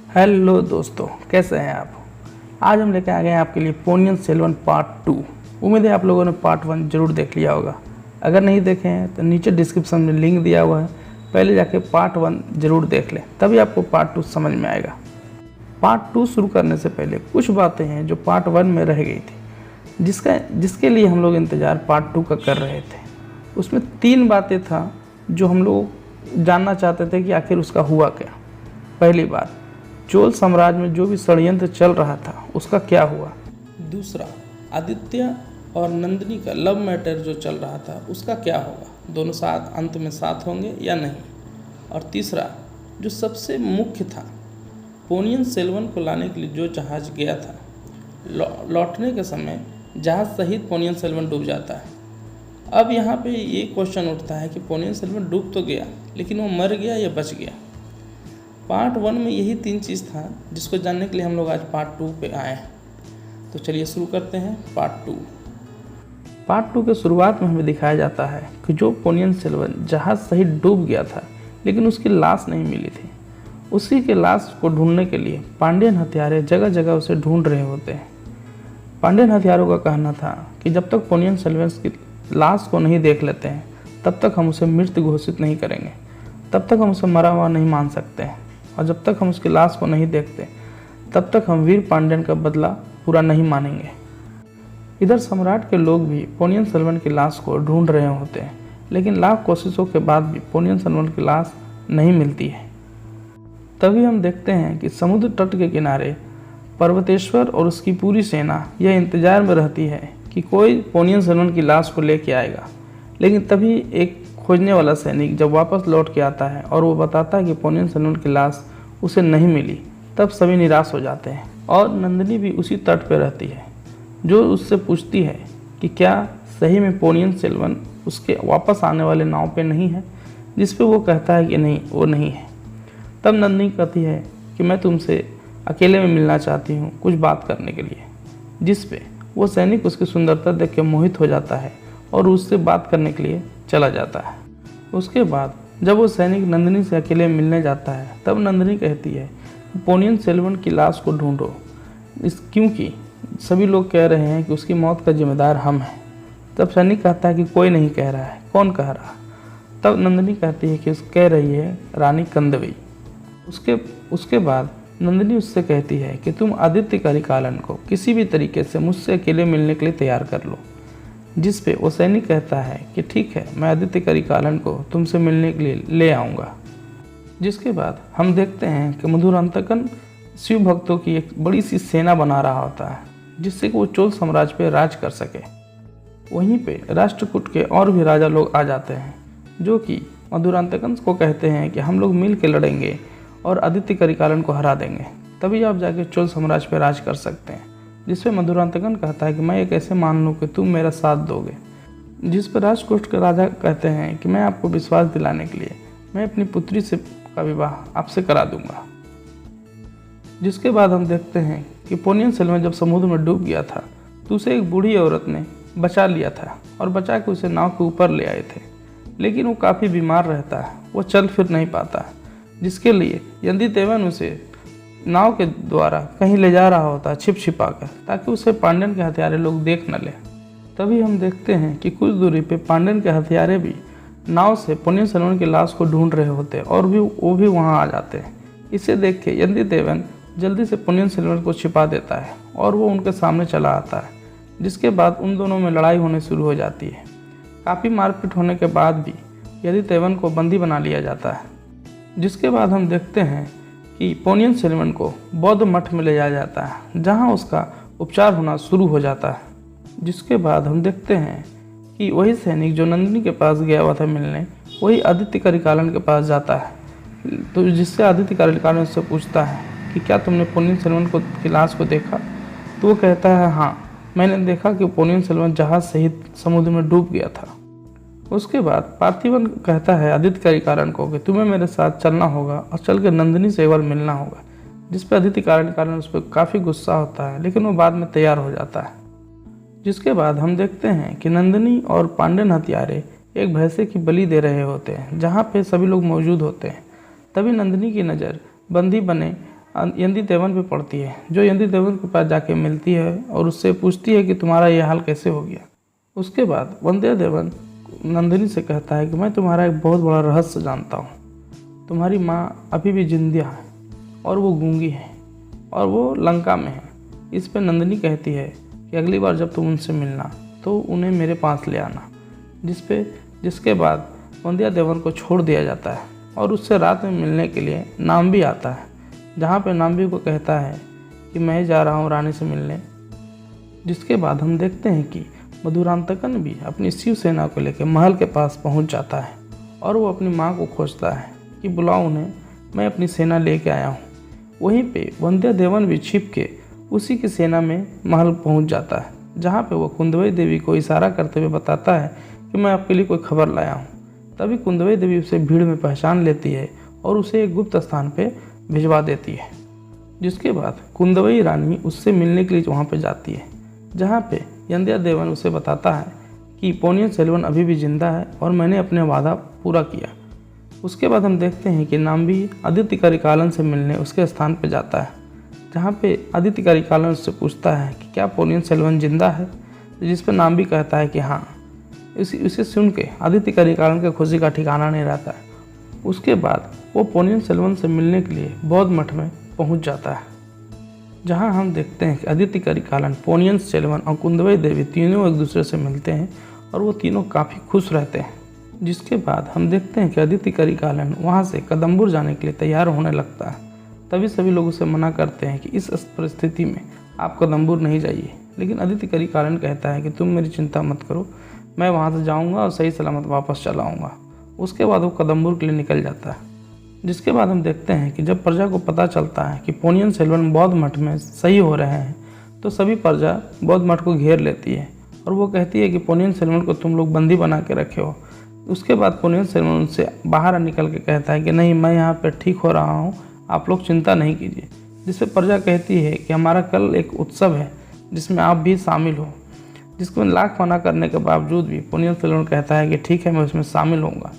Hello दोस्तों, कैसे हैं आप। आज हम लेकर आ गए हैं आपके लिए पोनियन सेल्वन पार्ट 2। उम्मीद है आप लोगों ने पार्ट 1 जरूर देख लिया होगा। अगर नहीं देखे हैं तो नीचे डिस्क्रिप्शन में लिंक दिया हुआ है, पहले जाके पार्ट 1 जरूर देख लें, तभी आपको पार्ट 2 समझ में आएगा। पार्ट 2 शुरू करने से पहले कुछ बातें हैं जो पार्ट 1 में रह गई थी, जिसके लिए हम लोग इंतज़ार पार्ट 2 का कर रहे थे। उसमें 3 बातें था जो हम लोग जानना चाहते थे कि आखिर उसका हुआ क्या। पहली बात, चोल साम्राज्य में जो भी षड्यंत्र चल रहा था उसका क्या हुआ। दूसरा, आदित्य और नंदिनी का लव मैटर जो चल रहा था उसका क्या होगा, दोनों साथ अंत में साथ होंगे या नहीं। और तीसरा, जो सबसे मुख्य था, पोनियन सेल्वन को लाने के लिए जो जहाज़ गया था, लौटने के समय जहाज़ सहित पोनियन सेल्वन डूब जाता है। अब यहाँ पे ये क्वेश्चन उठता है कि पोनियन सेल्वन डूब तो गया, लेकिन वो मर गया या बच गया। पार्ट 1 में यही 3 चीज़ था जिसको जानने के लिए हम लोग आज पार्ट 2 पे आए हैं। तो चलिए शुरू करते हैं पार्ट 2। पार्ट 2 के शुरुआत में हमें दिखाया जाता है कि जो पोनियन सेल्वन जहाज़ सहित डूब गया था, लेकिन उसकी लाश नहीं मिली थी। उसी के लाश को ढूंढने के लिए पांड्यन हथियारे जगह जगह उसे ढूंढ रहे होते हैं। पांड्यन हथियारों का कहना था कि जब तक पोनियन सेल्वन की लाश को नहीं देख लेते हैं तब तक हम उसे मृत घोषित नहीं करेंगे, तब तक हम उसे मरा हुआ नहीं मान सकते हैं, और जब तक हम उसकी लाश को नहीं देखते तब तक हम वीर पांड्यन का बदला पूरा नहीं मानेंगे। इधर सम्राट के लोग भी पोनियन सेल्वन की लाश को ढूंढ रहे होते हैं, लेकिन लाख कोशिशों के बाद भी पोनियन सेल्वन की लाश नहीं मिलती है। तभी हम देखते हैं कि समुद्र तट के किनारे पर्वतेश्वर और उसकी पूरी सेना यह इंतजार में रहती है कि कोई पोनियन सेल्वन की लाश को लेके आएगा। लेकिन तभी एक खोजने वाला सैनिक जब वापस लौट के आता है और वो बताता है कि पोनियन सेल्वन की लाश उसे नहीं मिली, तब सभी निराश हो जाते हैं। और नंदिनी भी उसी तट पर रहती है, जो उससे पूछती है कि क्या सही में पोनियन सेल्वन उसके वापस आने वाले नाव पे नहीं है, जिस पे वो कहता है कि नहीं, वो नहीं है। तब नंदिनी कहती है कि मैं तुमसे अकेले में मिलना चाहती हूँ कुछ बात करने के लिए, जिस पे वो सैनिक उसकी सुंदरता देख के मोहित हो जाता है और उससे बात करने के लिए चला जाता है। उसके बाद जब वो सैनिक नंदिनी से अकेले मिलने जाता है, तब नंदिनी कहती है पोनियन सेल्वन की लाश को ढूंढो, क्योंकि सभी लोग कह रहे हैं कि उसकी मौत का जिम्मेदार हम हैं। तब सैनिक कहता है कि कोई नहीं कह रहा है, कौन कह रहा। तब नंदिनी कहती है कि कह रही है रानी कंदवी। उसके बाद नंदिनी उससे कहती है कि तुम आदित्य करिकालन को किसी भी तरीके से मुझसे अकेले मिलने के लिए तैयार कर लो, जिस पे वो सैनिक कहता है कि ठीक है, मैं आदित्य करिकालन को तुमसे मिलने के लिए ले आऊँगा। जिसके बाद हम देखते हैं कि मधुरांतकन शिव भक्तों की एक बड़ी सी सेना बना रहा होता है, जिससे कि वो चोल साम्राज्य पे राज कर सके। वहीं पे राष्ट्रकूट के और भी राजा लोग आ जाते हैं, जो कि मधुरांतकन को कहते हैं कि हम लोग मिल के लड़ेंगे और आदित्य करिकालन को हरा देंगे, तभी आप जाके चोल साम्राज्य पे राज कर सकते हैं। जिस पे मधुरांतकन कहता है कि मैं ये कैसे मान लूँ कि तुम मेरा साथ दोगे। जिस पर राष्ट्रकूट के राजा कहते हैं कि मैं आपको विश्वास दिलाने के लिए मैं अपनी पुत्री से का विवाह आपसे करा दूंगा। जिसके बाद हम देखते हैं कि पोनियन सेल्वन जब समुद्र में डूब गया था तो उसे एक बूढ़ी औरत ने बचा लिया था और बचा के उसे नाव के ऊपर ले आए थे, लेकिन वो काफ़ी बीमार रहता है, वो चल फिर नहीं पाता, जिसके लिए यंदिदेवन उसे नाव के द्वारा कहीं ले जा रहा होता है छिप छिपा कर, ताकि उसे पांड्यन के हथियारे लोग देख न ले। तभी हम देखते हैं कि कुछ दूरी पे पांड्यन के हथियारे भी नाव से पोनियन सेल्वन की लाश को ढूंढ रहे होते हैं और वो भी वहाँ आ जाते हैं। इसे देख के यंदिदेवन जल्दी से पोनियन सेल्वन को छिपा देता है और वो उनके सामने चला आता है, जिसके बाद उन दोनों में लड़ाई होने शुरू हो जाती है। काफ़ी मारपीट होने के बाद भी यंदिदेवन को बंदी बना लिया जाता है। जिसके बाद हम देखते हैं कि पोनियन सेल्वन को बौद्ध मठ में ले जाया जाता है, जहाँ उसका उपचार होना शुरू हो जाता है। जिसके बाद हम देखते हैं कि वही सैनिक जो नंदिनी के पास गया हुआ था मिलने, वही आदित्य करिकालन के पास जाता है। तो जिससे आदित्य करिकालन उससे पूछता है कि क्या तुमने पोनियन सेल्वन की लाश को देखा। तो वो कहता है हाँ, मैंने देखा कि पोनियन सेल्वन जहाज सहित समुद्र में डूब गया था। उसके बाद पार्थिवन कहता है आदित्य करिकालन को कि तुम्हें मेरे साथ चलना होगा और चल के नंदिनी से एक बार मिलना होगा। जिस पर आदित्य करिकालन उस पर काफ़ी गुस्सा होता है, लेकिन वो बाद में तैयार हो जाता है। जिसके बाद हम देखते हैं कि नंदिनी और पांड्यन हथियारे एक भैंसे की बलि दे रहे होते हैं, जहाँ पे सभी लोग मौजूद होते हैं। तभी नंदिनी की नज़र बंदी बने यंदी देवन पे पड़ती है, जो यंदी देवन के पास जाके मिलती है और उससे पूछती है कि तुम्हारा ये हाल कैसे हो गया। उसके बाद वंध्या देवन नंदिनी से कहता है कि मैं तुम्हारा एक बहुत बड़ा रहस्य जानता हूँ। तुम्हारी माँ अभी भी जिंदा है और वो गूंगी है और वो लंका में है। इस पे नंदिनी कहती है कि अगली बार जब तुम उनसे मिलना तो उन्हें मेरे पास ले आना। जिसके बाद वंध्या देवन को छोड़ दिया जाता है और उससे रात में मिलने के लिए नाम्बी आता है, जहाँ पे नाम्बी को कहता है कि मैं जा रहा हूँ रानी से मिलने। जिसके बाद हम देखते हैं कि मधुरांतकन भी अपनी शिवसेना को लेकर महल के पास पहुँच जाता है और वो अपनी माँ को खोजता है कि बुलाओ उन्हें, मैं अपनी सेना लेके आया हूँ। वहीं पे वंध्या देवन भी छिप के उसी की सेना में महल पहुँच जाता है, जहाँ पे वो कुंदवई देवी को इशारा करते हुए बताता है कि मैं आपके लिए कोई खबर लाया हूँ। तभी कुंदवई देवी उसे भीड़ में पहचान लेती है और उसे एक गुप्त स्थान पे भिजवा देती है। जिसके बाद कुंदवई रानी उससे मिलने के लिए वहाँ पे जाती है, जहाँ पे यंध्या देवन उसे बताता है कि पोनियन सेल्वन अभी भी जिंदा है और मैंने अपने वादा पूरा किया। उसके बाद हम देखते हैं कि नाम्बी आदित्य करिकालन से मिलने उसके स्थान पर जाता है, जहाँ पे आदित्य करिकालन उससे पूछता है कि क्या पोनियन सेल्वन जिंदा है, जिस पर नाम्बी कहता है कि हाँ। उसे सुन के आदित्य करिकालन के खुशी का ठिकाना नहीं रहता है। उसके बाद वो पोनियन सेल्वन से मिलने के लिए बौद्ध मठ में पहुंच जाता है, जहां हम देखते हैं कि आदित्य करिकालन, पोनियन सेल्वन और कुंदवई देवी तीनों एक दूसरे से मिलते हैं और वो तीनों काफ़ी खुश रहते हैं। जिसके बाद हम देखते हैं कि आदित्य करिकालन वहाँ से कदम्बुर जाने के लिए तैयार होने लगता है। तभी सभी लोग उसे मना करते हैं कि इस परिस्थिति में आप कदम्बुर नहीं जाइए, लेकिन आदित्य करिकालन कहता है कि तुम मेरी चिंता मत करो, मैं वहाँ से जाऊँगा और सही सलामत वापस चला आऊँगा। उसके बाद वो कदम्बुर के लिए निकल जाता है। जिसके बाद हम देखते हैं कि जब प्रजा को पता चलता है कि पोनियन सेल्वन बौद्ध मठ में सही हो रहे हैं, तो सभी प्रजा बौद्ध मठ को घेर लेती है और वो कहती है कि पोनियन सेल्वन को तुम लोग बंदी बना के रखे हो। उसके बाद पोनियन सेल्वन उनसे बाहर निकल के कहता है कि नहीं, मैं यहाँ पर ठीक हो रहा हूँ, आप लोग चिंता नहीं कीजिए। जिस पर प्रजा कहती है कि हमारा कल एक उत्सव है जिसमें आप भी शामिल हो। जिसको लाख मना करने के बावजूद भी पोनियन सेल्वन कहता है कि ठीक है, मैं उसमें शामिल होऊंगा।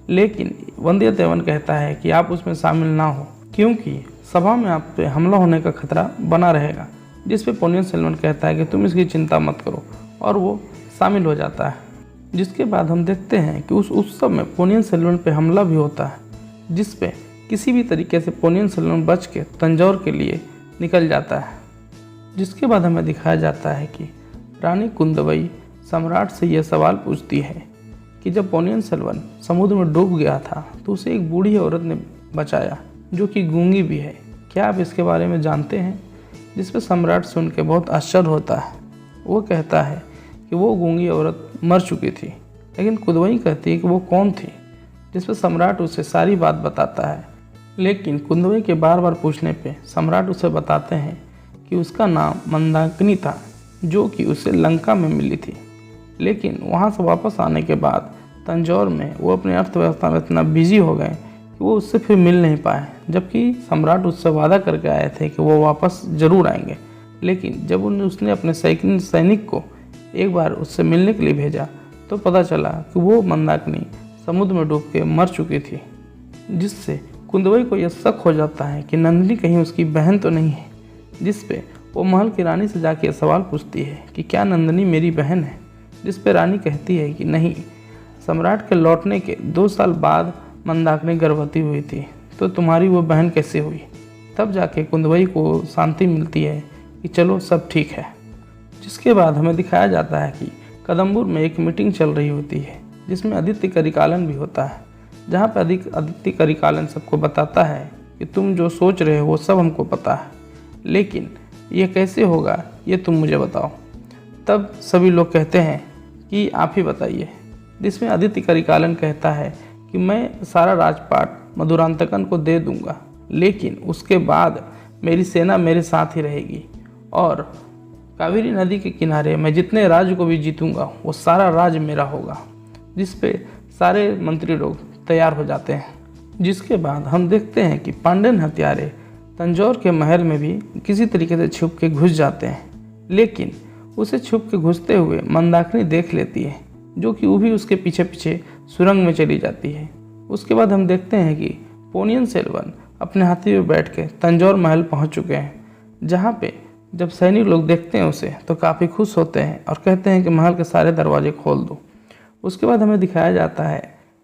लेकिन वंध्या देवन कहता है कि आप उसमें शामिल ना हो, क्योंकि सभा में आप पे हमला होने का खतरा बना रहेगा। जिस पे पोनियन सेल्वन कहता है कि तुम इसकी चिंता मत करो, और वो शामिल हो जाता है। जिसके बाद हम देखते हैं कि उस उत्सव में पोनियन सेल्वन पे हमला भी होता है, जिस पे किसी भी तरीके से पोनियन सेल्वन बच के तंजौर के लिए निकल जाता है। जिसके बाद हमें दिखाया जाता है कि रानी कुंदवई सम्राट से यह सवाल पूछती है कि जब पोनियन सेल्वन समुद्र में डूब गया था तो उसे एक बूढ़ी औरत ने बचाया, जो कि गूंगी भी है। क्या आप इसके बारे में जानते हैं? जिस पर सम्राट सुन के बहुत आश्चर्य होता है। वो कहता है कि वो गूंगी औरत मर चुकी थी, लेकिन कुंदवई कहती है कि वो कौन थी। जिस पर सम्राट उसे सारी बात बताता है, लेकिन कुंदवई के बार बार पूछने पे सम्राट उसे बताते हैं कि उसका नाम मंदाकिनी था, जो कि उसे लंका में मिली थी। लेकिन वहाँ से वापस आने के बाद तंजौर में वो अपनी अर्थव्यवस्था में इतना बिजी हो गए कि वो उससे फिर मिल नहीं पाए, जबकि सम्राट उससे वादा करके आए थे कि वो वापस ज़रूर आएंगे। लेकिन जब उसने अपने सैनिक को एक बार उससे मिलने के लिए भेजा तो पता चला कि वो मंदाकिनी समुद्र में डूब के मर चुकी थी। जिससे कुंदवई को यह शक हो जाता है कि नंदिनी कहीं उसकी बहन तो नहीं है। जिस पे वो महल की रानी से जाके सवाल पूछती है कि क्या नंदिनी मेरी बहन है। जिस पे रानी कहती है कि नहीं, सम्राट के लौटने के 2 साल बाद मंदाकिनी गर्भवती हुई थी, तो तुम्हारी वो बहन कैसे हुई। तब जाके कुंदवई को शांति मिलती है कि चलो सब ठीक है। जिसके बाद हमें दिखाया जाता है कि कदम्बुर में एक मीटिंग चल रही होती है, जिसमें आदित्य करिकालन भी होता है, जहाँ पर आदित्य करिकालन सबको बताता है कि तुम जो सोच रहे हो वो सब हमको पता है, लेकिन ये कैसे होगा ये तुम मुझे बताओ। तब सभी लोग कहते हैं कि आप ही बताइए। जिसमें आदित्य करिकालन कहता है कि मैं सारा राजपाट मधुरांतकन को दे दूंगा, लेकिन उसके बाद मेरी सेना मेरे साथ ही रहेगी और कावेरी नदी के किनारे मैं जितने राज्य को भी जीतूंगा वो सारा राज्य मेरा होगा। जिस पे सारे मंत्री लोग तैयार हो जाते हैं। जिसके बाद हम देखते हैं कि पांड्यन हत्यारे तंजौर के महल में भी किसी तरीके से छुप के घुस जाते हैं, लेकिन उसे छुप के घुसते हुए मंदाकिनी देख लेती है, जो कि वो भी उसके पीछे पीछे सुरंग में चली जाती है। उसके बाद हम देखते हैं कि पोनियन सेल्वन अपने हाथी पे बैठ के तंजौर महल पहुंच चुके हैं, जहां पे जब सैनिक लोग देखते हैं उसे तो काफ़ी खुश होते हैं और कहते हैं कि महल के सारे दरवाजे खोल दो। उसके बाद हमें दिखाया जाता है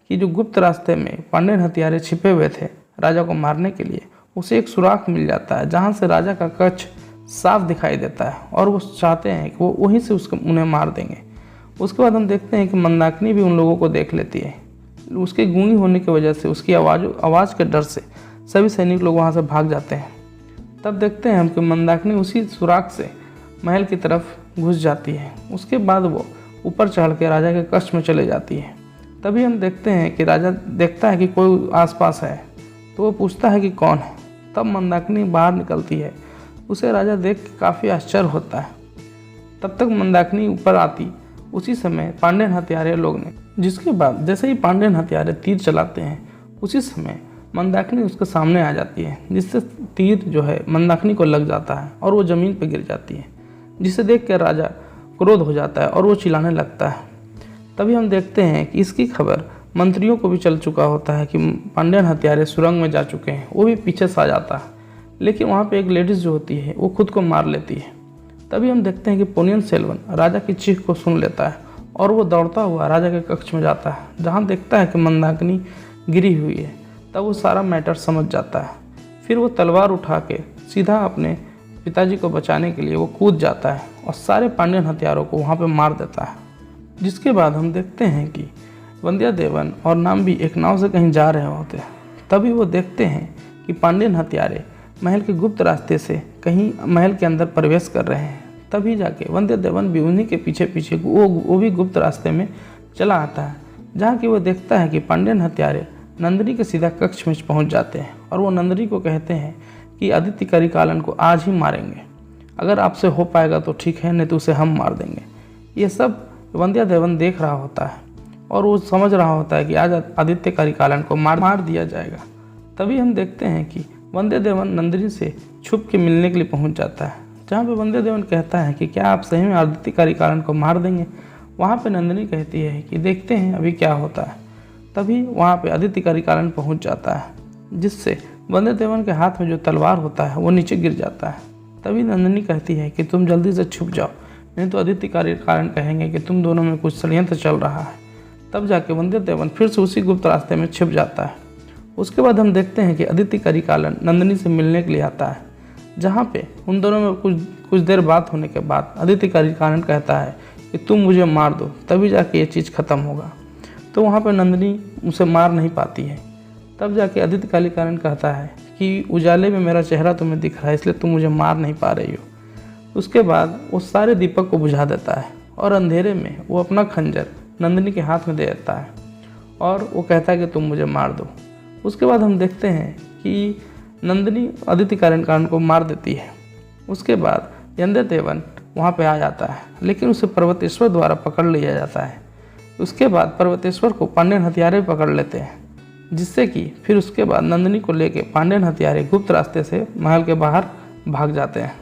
कि जो गुप्त रास्ते में पांड्यन हथियारे छिपे हुए थे राजा को मारने के लिए, उसे एक सुराख मिल जाता है जहाँ से राजा का कक्ष साफ दिखाई देता है और वो चाहते हैं कि वो वहीं से उन्हें मार देंगे। उसके बाद हम देखते हैं कि मंदाकिनी भी उन लोगों को देख लेती है। उसके गूंगी होने की वजह से, उसकी आवाज़ के डर से सभी सैनिक लोग वहाँ से भाग जाते हैं। तब देखते हैं हम कि मंदाकिनी उसी सुराख से महल की तरफ घुस जाती है। उसके बाद वो ऊपर चढ़ के राजा के कक्ष में चले जाती है। तभी हम देखते हैं कि राजा देखता है कि कोई आसपास है, तो वो पूछता है कि कौन है। तब मंदाकिनी बाहर निकलती है। उसे राजा देख के काफ़ी आश्चर्य होता है। तब तक मंदाकिनी ऊपर आती उसी समय पांड्यन हथियारे लोग ने, जिसके बाद जैसे ही पांड्यन हथियारे तीर चलाते हैं उसी समय मंदाकिनी उसके सामने आ जाती है, जिससे तीर जो है मंदाकिनी को लग जाता है और वो ज़मीन पर गिर जाती है, जिसे देख कर राजा क्रोध हो जाता है और वो चिल्लाने लगता है। तभी हम देखते हैं कि इसकी खबर मंत्रियों को भी चल चुका होता है कि पांड्यन हथियारे सुरंग में जा चुके हैं। वो भी पीछे से आ जाता है, लेकिन वहाँ पे एक लेडीज़ जो होती है वो खुद को मार लेती है। तभी हम देखते हैं कि पोनियन सेल्वन राजा की चीख को सुन लेता है और वो दौड़ता हुआ राजा के कक्ष में जाता है, जहाँ देखता है कि मंदाकिनी गिरी हुई है। तब वो सारा मैटर समझ जाता है। फिर वो तलवार उठा के सीधा अपने पिताजी को बचाने के लिए वो कूद जाता है और सारे पांड्यन हथियारों को वहाँ पे मार देता है। जिसके बाद हम देखते हैं कि वंध्यादेवन और नाम्बी एक नाव से कहीं जा रहे होते हैं। तभी वो देखते हैं कि पांड्यन हथियारे महल के गुप्त रास्ते से कहीं महल के अंदर प्रवेश कर रहे हैं। तभी जाके वंध्यादेवन भी उन्हीं के पीछे पीछे वो भी गुप्त रास्ते में चला आता है, जहाँ कि वो देखता है कि पांड्यन हथियारे नंदिनी के सीधा कक्ष में पहुँच जाते हैं और वो नंदिनी को कहते हैं कि आदित्य करिकालन को आज ही मारेंगे। अगर आपसे हो पाएगा तो ठीक है, नहीं तो उसे हम मार देंगे। ये सब वंध्यादेवन देख रहा होता है और वो समझ रहा होता है कि आज आदित्य करिकालन को मार दिया जाएगा। तभी हम देखते हैं कि वंध्यादेवन नंदिनी से छुप के मिलने के लिए पहुंच जाता है, जहाँ पे वंध्यादेवन कहता है कि क्या आप सही में आदित्य करिकालन को मार देंगे। वहाँ पे नंदिनी कहती है कि देखते हैं अभी क्या होता है। तभी वहाँ पे आदित्य करिकालन पहुँच जाता है, जिससे वंध्यादेवन के हाथ में जो तलवार होता है वो नीचे गिर जाता है। तभी नंदिनी कहती है कि तुम जल्दी से छुप जाओ, नहीं तो आदित्य करिकालन कहेंगे कि तुम दोनों में कुछ षड्यंत्र चल रहा है। तब जाके वंध्यादेवन फिर से उसी गुप्त रास्ते में छिप जाता है। उसके बाद हम देखते हैं कि आदित्य करिकालन नंदिनी से मिलने के लिए आता है, जहाँ पे उन दोनों में कुछ देर बात होने के बाद आदित्य करिकालन कहता है कि तुम मुझे मार दो, तभी जाके ये चीज़ ख़त्म होगा। तो वहाँ पे नंदिनी उसे मार नहीं पाती है। तब जाके आदित्य करिकालन कहता है कि उजाले में मेरा चेहरा तुम्हें दिख रहा है, इसलिए तुम मुझे मार नहीं पा रही हो। उसके बाद वो सारे दीपक को बुझा देता है और अंधेरे में वो अपना खंजर नंदिनी के हाथ में दे देता है और वो कहता है कि तुम मुझे मार दो। उसके बाद हम देखते हैं कि नंदिनी आदित्य करिकालन को मार देती है। उसके बाद वंध्यादेवन वहाँ पे आ जाता है, लेकिन उसे पर्वतेश्वर द्वारा पकड़ लिया जाता है। उसके बाद पर्वतेश्वर को पांड्यन हथियारे पकड़ लेते हैं, जिससे कि फिर उसके बाद नंदिनी को लेके पांड्यन हथियारे गुप्त रास्ते से महल के बाहर भाग जाते हैं।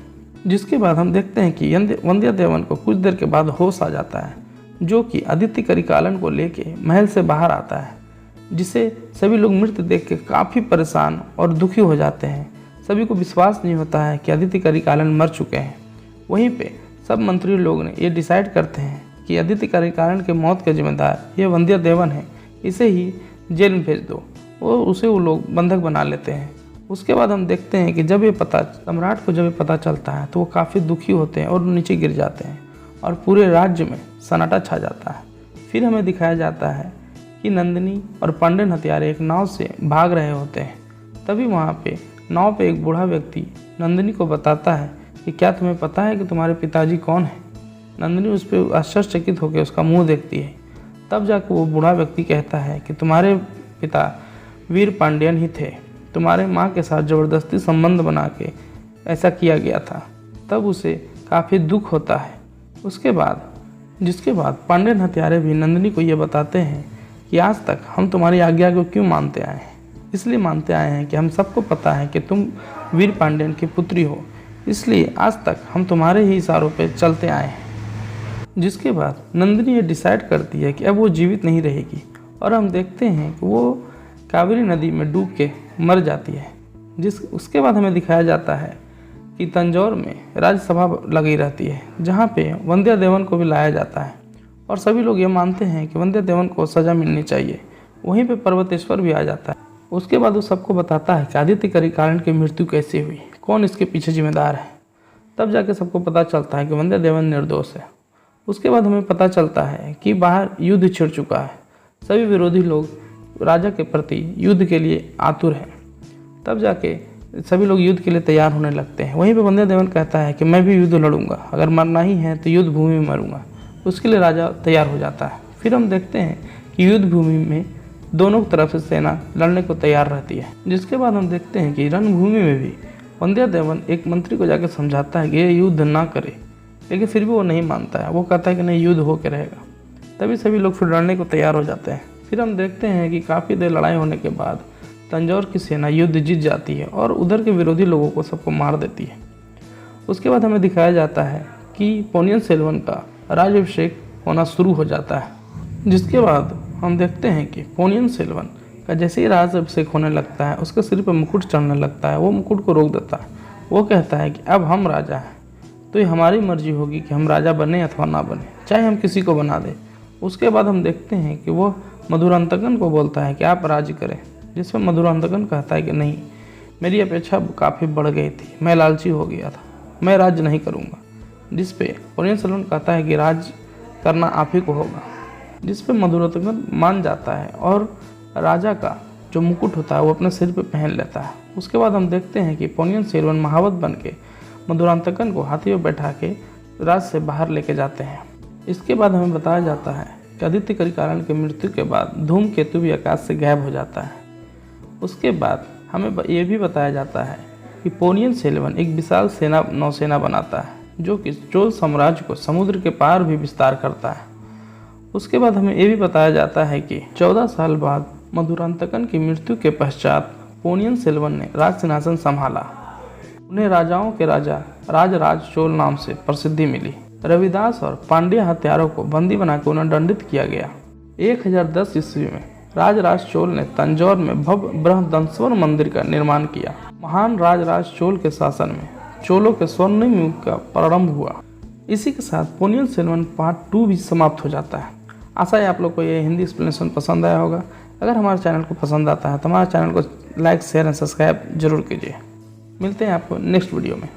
जिसके बाद हम देखते हैं कि वंध्यादेवन को कुछ देर के बाद होश आ जाता है, जो कि आदित्य करिकालन को लेके महल से बाहर आता है, जिसे सभी लोग मृत देख के काफ़ी परेशान और दुखी हो जाते हैं। सभी को विश्वास नहीं होता है कि आदित्य करिकालन मर चुके हैं। वहीं पे सब मंत्री लोग ने ये डिसाइड करते हैं कि आदित्य करिकालन के मौत के जिम्मेदार ये वंध्यादेवन है, इसे ही जेल में भेज दो। वो लोग बंधक बना लेते हैं। उसके बाद हम देखते हैं कि जब ये सम्राट को जब ये पता चलता है तो वो काफ़ी दुखी होते हैं और नीचे गिर जाते हैं और पूरे राज्य में सन्नाटा छा जाता है। फिर हमें दिखाया जाता है कि नंदिनी और पांड्यन हथियारे एक नाव से भाग रहे होते हैं। तभी वहाँ पे नाव पे एक बूढ़ा व्यक्ति नंदिनी को बताता है कि क्या तुम्हें पता है कि तुम्हारे पिताजी कौन है। नंदिनी उस पर आश्चर्यचकित होकर उसका मुंह देखती है। तब जाकर वो बूढ़ा व्यक्ति कहता है कि तुम्हारे पिता वीर पांड्यन ही थे, तुम्हारे माँ के साथ ज़बरदस्ती संबंध बना के ऐसा किया गया था। तब उसे काफ़ी दुख होता है। जिसके बाद पांड्यन हथियारे भी नंदिनी को ये बताते हैं कि आज तक हम तुम्हारी आज्ञा को क्यों मानते आए हैं। इसलिए मानते आए हैं कि हम सबको पता है कि तुम वीर पांड्यन की पुत्री हो, इसलिए आज तक हम तुम्हारे ही इशारों पे चलते आए हैं। जिसके बाद नंदिनी ये डिसाइड करती है कि अब वो जीवित नहीं रहेगी और हम देखते हैं कि वो कावेरी नदी में डूब के मर जाती है। उसके बाद हमें दिखाया जाता है कि तंजौर में राज्यसभा लगी रहती है, जहाँ पे वंध्यादेवन को भी लाया जाता है और सभी लोग ये मानते हैं कि वंध्यादेवन को सज़ा मिलनी चाहिए। वहीं पे पर्वतेश्वर भी आ जाता है। उसके बाद वो सबको बताता है कि आदित्य करिकालन की मृत्यु कैसे हुई, कौन इसके पीछे जिम्मेदार है। तब जाके सबको पता चलता है कि वंध्यादेवन निर्दोष है। उसके बाद हमें पता चलता है कि बाहर युद्ध छिड़ चुका है, सभी विरोधी लोग राजा के प्रति युद्ध के लिए आतुर हैं। तब जाके सभी लोग युद्ध के लिए तैयार होने लगते हैं। वहीं पे वंध्यादेवन कहता है कि मैं भी युद्ध लड़ूंगा, अगर मरना ही है तो युद्ध भूमि में मरूंगा। उसके लिए राजा तैयार हो जाता है। फिर हम देखते हैं कि युद्ध भूमि में दोनों तरफ से सेना लड़ने को तैयार रहती है। जिसके बाद हम देखते हैं कि रणभूमि में भी वंध्यादेवन एक मंत्री को जाकर समझाता है कि ये युद्ध ना करे, लेकिन फिर भी वो नहीं मानता है। वो कहता है कि नहीं, युद्ध होकर रहेगा। तभी सभी लोग फिर लड़ने को तैयार हो जाते हैं। फिर हम देखते हैं कि काफ़ी देर लड़ाई होने के बाद तंजौर की सेना युद्ध जीत जाती है और उधर के विरोधी लोगों को सबको मार देती है। उसके बाद हमें दिखाया जाता है कि पोनियन सेल्वन का राज्याभिषेक होना शुरू हो जाता है। जिसके बाद हम देखते हैं कि पोनियन सेल्वन का जैसे ही राज्याभिषेक होने लगता है, उसके सिर पर मुकुट चढ़ने लगता है। वो मुकुट को रोक देता है। वो कहता है कि अब हम राजा हैं, तो ये हमारी मर्जी होगी कि हम राजा बने अथवा ना बने, चाहे हम किसी को बना दें। उसके बाद हम देखते हैं कि वो मधुरांतकन को बोलता है कि आप राज्य करें, जिसमें मधुरांतकन कहता है कि नहीं, मेरी अपेक्षा काफ़ी बढ़ गई थी, मैं लालची हो गया था, मैं राज्य नहीं करूँगा। जिस पे पोनियन सेल्वन कहता है कि राज्य करना आप ही को होगा। जिस पे मधुरांतकन मान जाता है और राजा का जो मुकुट होता है वो अपने सिर पे पहन लेता है। उसके बाद हम देखते हैं कि पोनियन सेल्वन महावत बन के मधुरांतकन को हाथी पर बैठा के राज्य से बाहर लेके जाते हैं। इसके बाद हमें बताया जाता है कि आदित्य करिकालन की मृत्यु के बाद धूमकेतु भी आकाश से गायब हो जाता है। उसके बाद हमें यह भी बताया जाता है कि पोनियन सेल्वन एक विशाल नौसेना बनाता है, जो कि चोल साम्राज्य को समुद्र के पार भी विस्तार करता है। उसके बाद हमें यह भी बताया जाता है कि 14 साल बाद मधुरांतकन की मृत्यु के पश्चात पोनियन सेल्वन ने राज सिंहासन संभाला। उन्हें राजाओं के राजा राजराज चोल नाम से प्रसिद्धि मिली। रविदास और पांड्य हत्यारों को बंदी बनाकर उन्हें दंडित किया गया। 1010 ईस्वी में राजराज चोल ने तंजौर में भव्य बृहदंश्वर मंदिर का निर्माण किया। महान राजराज चोल के शासन में चोलों के स्वर्णिम युग का प्रारंभ हुआ। इसी के साथ पोनियन सेल्वन पार्ट 2 भी समाप्त हो जाता है। आशा है आप लोग को ये हिंदी एक्सप्लेनेशन पसंद आया होगा। अगर हमारे चैनल को पसंद आता है तो हमारे चैनल को लाइक, शेयर एंड सब्सक्राइब जरूर कीजिए। मिलते हैं आपको नेक्स्ट वीडियो में।